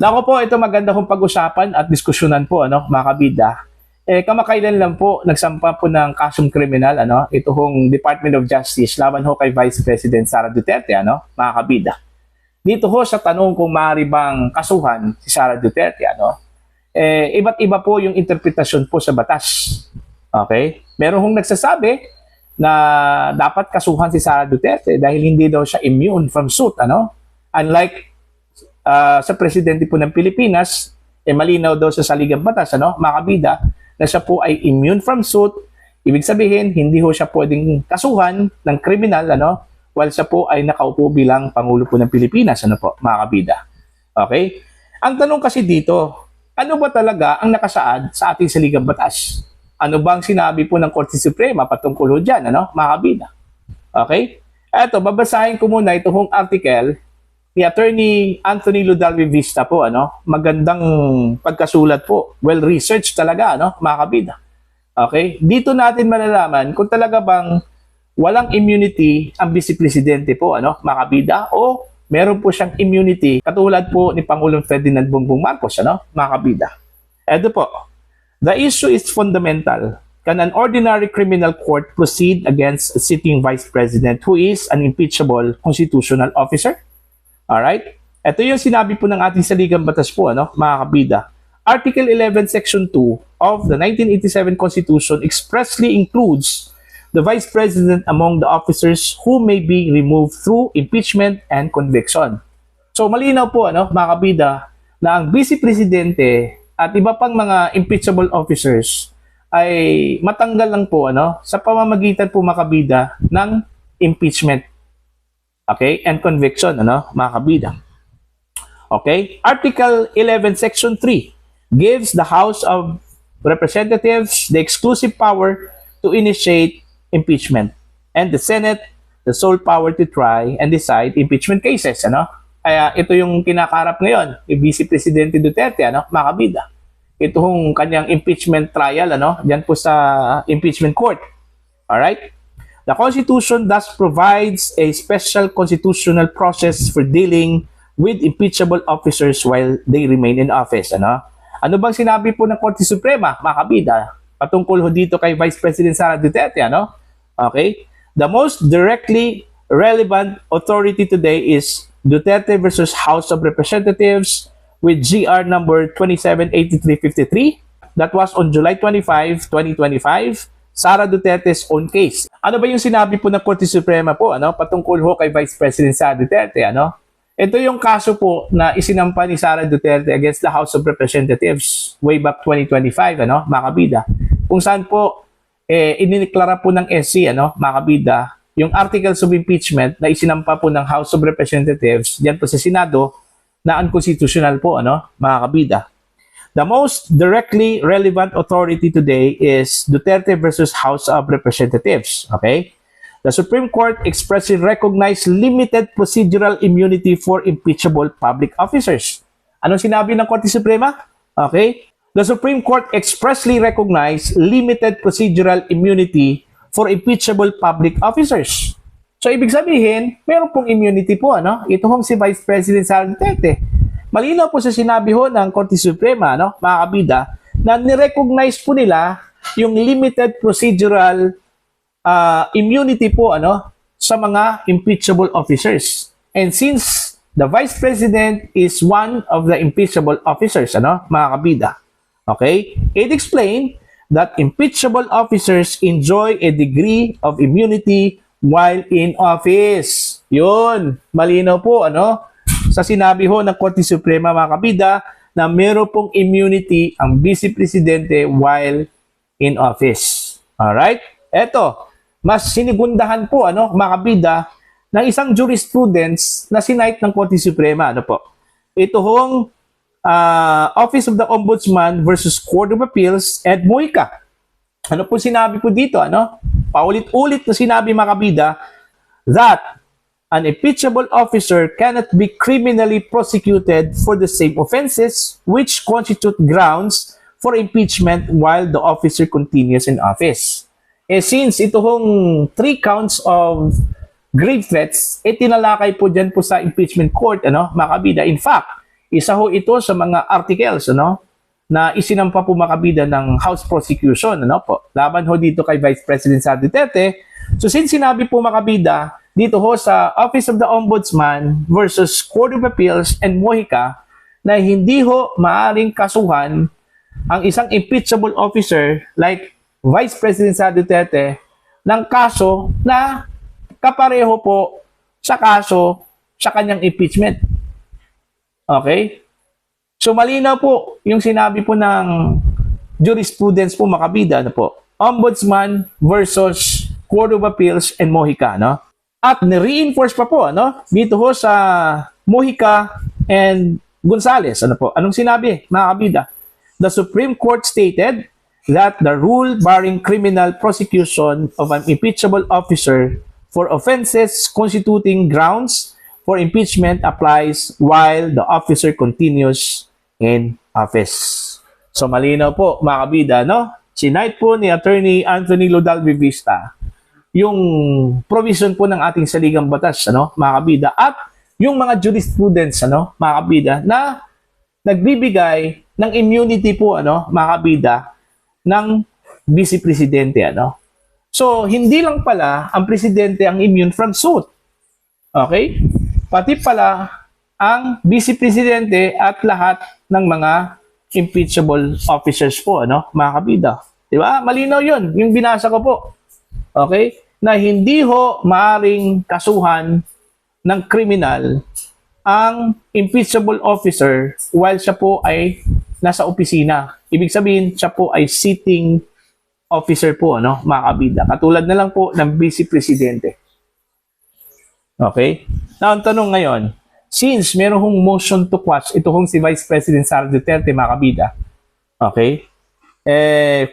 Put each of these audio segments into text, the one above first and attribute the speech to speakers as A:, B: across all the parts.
A: Nako po, ito maganda kong pag-usapan at diskusyonan po, mga kabida. Kamakailan lang po, nagsampa po ng kasong kriminal, ito hong Department of Justice, laban ho kay Vice President Sara Duterte, mga kabida. Dito ho sa tanong kung maaari bang kasuhan si Sara Duterte, iba't iba po yung interpretasyon po sa batas. Okay? Meron hong nagsasabi na dapat kasuhan si Sara Duterte dahil hindi daw siya immune from suit, Unlike sa presidente po ng Pilipinas, malinaw daw sa saligang batas, mga kabida, na siya po ay immune from suit. Ibig sabihin, hindi ho siya pwedeng kasuhan ng kriminal, while siya po ay nakaupo bilang Pangulo po ng Pilipinas, mga kabida. Okay? Ang tanong kasi dito, ano ba talaga ang nakasaad sa ating saligang batas? Ano bang sinabi po ng Korte Suprema patungkol ho dyan, mga kabida? Okay? Eto, babasahin ko muna itong article ni Attorney Anthony Ludalvi Vista po, magandang pagkasulat po. Well-researched talaga, mga kabida. Okay? Dito natin malalaman kung talaga bang walang immunity ang Vice Presidente po, mga kabida, o meron po siyang immunity katulad po ni Pangulong Ferdinand Bongbong Marcos, mga kabida. Eto po, the issue is fundamental. Can an ordinary criminal court proceed against a sitting Vice President who is an impeachable constitutional officer? Alright? Ito yung sinabi po ng ating saligang batas po, mga kabida. Article 11, Section 2 of the 1987 Constitution expressly includes the Vice President among the officers who may be removed through impeachment and conviction. So malinaw po, mga kabida, na ang Vice Presidente at iba pang mga impeachable officers ay matanggal lang po sa pamamagitan po, mga kabida, ng impeachment. Okay? And conviction, mga kabida. Okay? Article 11, Section 3 gives the House of Representatives the exclusive power to initiate impeachment and the Senate the sole power to try and decide impeachment cases, Kaya ito yung kinakarap ngayon ni Vice Presidente Duterte, mga kabida. Ito yung kanyang impeachment trial, diyan po sa impeachment court. Alright? The Constitution thus provides a special constitutional process for dealing with impeachable officers while they remain in office. Ano bang sinabi po ng Korte Suprema, mga kabida, patungkol ho dito kay Vice President Sara Duterte? Okay? The most directly relevant authority today is Duterte versus House of Representatives with GR number 278353. That was on July 25, 2025. Sara Duterte's own case. Ano ba yung sinabi po ng Korte Suprema po, patungkol ho kay Vice President Sara Duterte, Ito yung kaso po na isinampa ni Sara Duterte against the House of Representatives way back 2025, mga kabida. Kung saan po inineklara po ng SC, mga kabida, yung articles of impeachment na isinampa po ng House of Representatives diyan po sa Senado na unconstitutional po, mga kabida. The most directly relevant authority today is Duterte versus House of Representatives. Okay? The Supreme Court expressly recognized limited procedural immunity for impeachable public officers. Anong sinabi ng Korte Suprema? Okay? The Supreme Court expressly recognized limited procedural immunity for impeachable public officers. So, ibig sabihin, meron pong immunity po, Ito hong si Vice President Sara Duterte. Malinaw po sa sinabi ho ng Korte Suprema, mga kabida, na nirecognize po nila yung limited procedural immunity po sa mga impeachable officers. And since the Vice President is one of the impeachable officers, mga kabida, okay, it explained that impeachable officers enjoy a degree of immunity while in office. Yun, malinaw po, sa sinabi ho ng Korte Suprema, mga kabida, na meron pong immunity ang Vice Presidente while in office. Alright? Eto, mas sinigundahan po, mga kabida, ng isang jurisprudence na sinight ng Korte Suprema. Ito hong Office of the Ombudsman versus Court of Appeals, Ed Mujica. Ano po sinabi po dito? Paulit-ulit na sinabi, mga kabida, that an impeachable officer cannot be criminally prosecuted for the same offenses which constitute grounds for impeachment while the officer continues in office. Since ito hong 3 counts of grave threats, tinalakay po dyan po sa impeachment court, mga kabida. In fact, Isa ho ito sa mga articles, ano, na isinampa po mga kabida ng House Prosecution, ano po, laban ho dito kay Vice President Sara Duterte. So since sinabi po mga kabida, dito ho sa Office of the Ombudsman versus Court of Appeals and Mojica, na hindi ho maaring kasuhan ang isang impeachable officer like Vice President Sara Duterte ng kaso na kapareho po sa kaso sa kanyang impeachment. Okay? So malinaw po yung sinabi po ng jurisprudence po makabida, ano po, Ombudsman versus Court of Appeals and Mojica, no? At ni-reinforce pa po, ano, dito ho sa Mojica and Gonzales, ano po, anong sinabi, mga kabida? The Supreme Court stated that the rule barring criminal prosecution of an impeachable officer for offenses constituting grounds for impeachment applies while the officer continues in office. So malinaw po, mga kabida, no? Sinight po ni Attorney Anthony Lodal Vivista yung provision po ng ating saligang batas, ano, mga kabida, at yung mga jurisprudence, ano, mga kabida, na nagbibigay ng immunity po, ano, mga kabida, ng Vice Presidente, ano. So, hindi lang pala ang Presidente ang immune from suit. Okay? Pati pala ang Vice Presidente at lahat ng mga impeachable officers po, ano, mga kabida. Di ba? Malinaw yun, yung binasa ko po. Okay? Na hindi ho maaring kasuhan ng kriminal ang impeachable officer while siya po ay nasa opisina. Ibig sabihin, siya po ay sitting officer po, ano, mga kabida. Katulad na lang po ng Vice Presidente. Okay? Now, ang tanong ngayon, since meron hong motion to quash, ito hong si Vice President Sara Duterte, mga kabida, okay?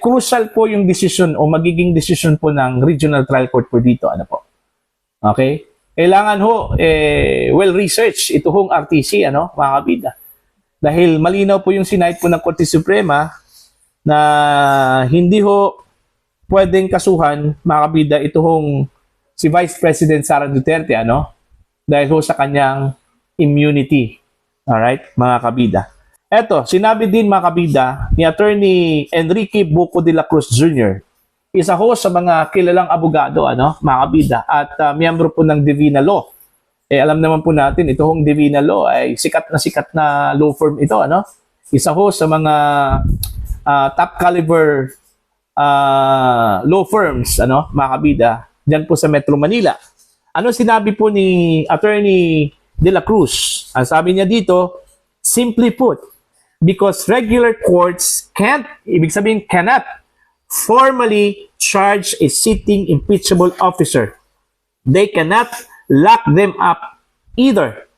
A: Crucial po yung decision o magiging decision po ng Regional Trial Court po dito, ano po. Okay? Kailangan ho, well-researched ito hong RTC, ano, mga kabida. Dahil malinaw po yung sinight po ng Korte Suprema na hindi ho pwedeng kasuhan, mga kabida, ito hong si Vice President Sara Duterte, ano, dahil ho sa kanyang immunity. Alright, mga kabida. Eto, sinabi din, mga kabida, ni Attorney Enrique Buco de la Cruz Jr., isa ho sa mga kilalang abogado, ano, mga kabida, at miyembro po ng Divina Law. Alam naman po natin, ito hong Divina Law ay sikat na law firm ito, ano? Isa ho sa mga top caliber law firms, ano, mga kabida, dyan po sa Metro Manila. Ano sinabi po ni Attorney de la Cruz? Ang sabi niya dito, simply put, because regular courts can't, ibig sabihin cannot, formally charge a sitting impeachable officer. They cannot lock them up either.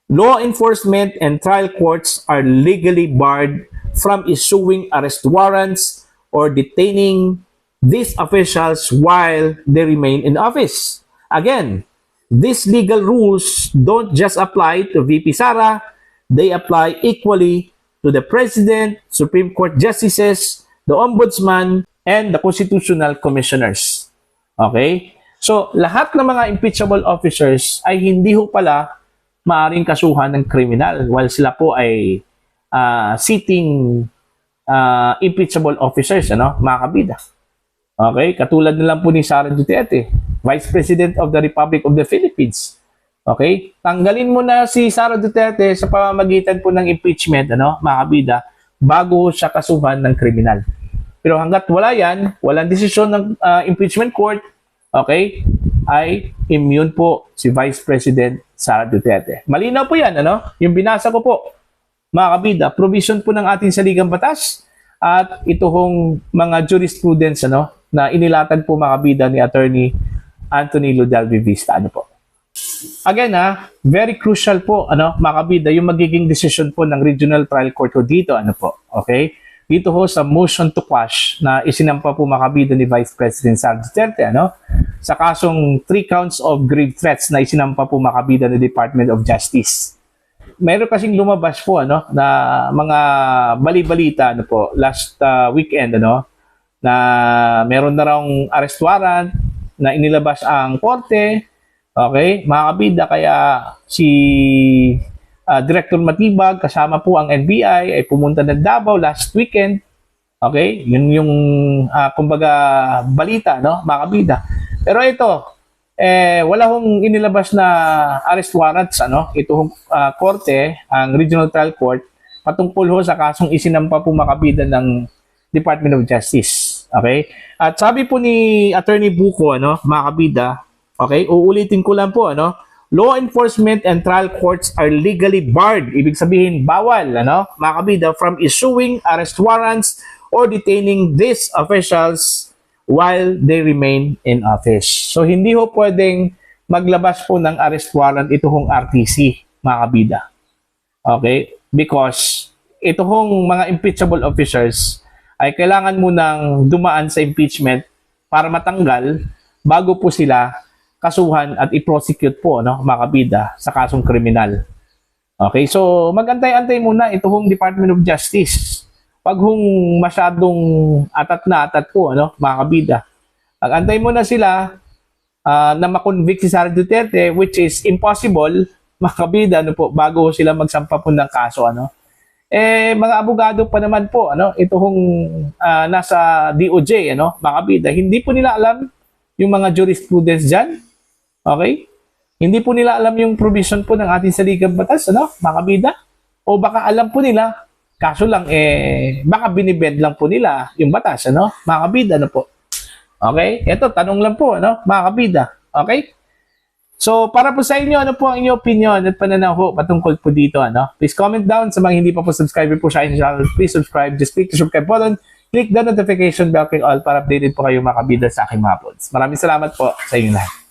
A: Law enforcement and trial courts are legally barred from issuing arrest warrants or detaining these officials while they remain in office. Again, these legal rules don't just apply to VP Sara, they apply equally to the President, Supreme Court Justices, the Ombudsman, and the Constitutional Commissioners. Okay? So, lahat ng mga impeachable officers ay hindi ho pala maaring kasuhan ng kriminal while sila po ay sitting impeachable officers, ano, mga kabida. Okay? Katulad na lang po ni Sara Duterte, Vice President of the Republic of the Philippines. Okay? Tanggalin mo na si Sara Duterte sa pamamagitan po ng impeachment, ano, mga kabida, bago siya kasuhan ng kriminal. Pero hanggat wala yan, walang desisyon ng impeachment court, okay, ay immune po si Vice President Sara Duterte. Malinaw po yan, ano? Yung binasa ko po, mga kabida, provision po ng ating saligang batas at ito hong mga jurisprudence, ano, na inilatag po, mga kabida, ni Attorney Anthony Lodal Vivista, ano po. Again, very crucial po, ano, mga kabida, yung magiging decision po ng Regional Trial Court ko dito, ano po, okay? Dito ho sa motion to quash na isinampa po, mga kabida, ni Vice President Sara Duterte, ano, sa kasong 3 counts of grave threats na isinampa po, mga kabida, ng Department of Justice. Meron kasing lumabas po, ano, na mga bali-balita, ano po, last weekend, ano, na meron na raw arrest warrant na inilabas ang korte. Okay, mga kabida, kaya si Director Matibag, kasama po ang NBI, ay pumunta ng Davao last weekend. Okay? Yun yung, kumbaga, balita, no? Mga kabida. Pero ito, wala hong inilabas na arrest warrants, ano? Ito hong korte, ang Regional Trial Court, patungkol ho sa kasong isinampa po makabida ng Department of Justice. Okay? At sabi po ni Attorney Buko, ano, mga kabida, okay, uulitin ko lang po, ano, law enforcement and trial courts are legally barred. Ibig sabihin, bawal, ano, mga kabida, from issuing arrest warrants or detaining these officials while they remain in office. So, hindi ho pwedeng maglabas po ng arrest warrant ito hong RTC, mga kabida. Okay? Because ito hong mga impeachable officers ay kailangan munang dumaan sa impeachment para matanggal bago po sila kasuhan at i-prosecute po, no, mga kabida, sa kasong kriminal. Okay? So, mag-antay-antay muna ito hong Department of Justice. Pag hong masyadong atat na atat po, ano, mga kabida, mag-antay muna sila na makonvict si Sara Duterte, which is impossible, mga kabida, ano po, bago sila magsampa po ng kaso, ano. Mga abogado pa naman po, ano, ito hong nasa DOJ, ano, mga kabida, hindi po nila alam yung mga jurisprudence dyan. Okay? Hindi po nila alam yung provision po ng ating saligang batas, ano, mga kabida. O baka alam po nila, kaso lang, baka binibend lang po nila yung batas, ano, mga kabida, ano po. Okay? Ito, tanong lang po, ano, mga kabida. Okay? So, para po sa inyo, ano po ang inyong opinion at pananaw po patungkol po dito, ano? Please comment down sa mga hindi pa po subscriber po sa aking channel. Please subscribe. Just click the subscribe button. Click the notification bell, click all para updated po kayo mga kabida sa aking mga uploads. Maraming salamat po sa inyo lahat.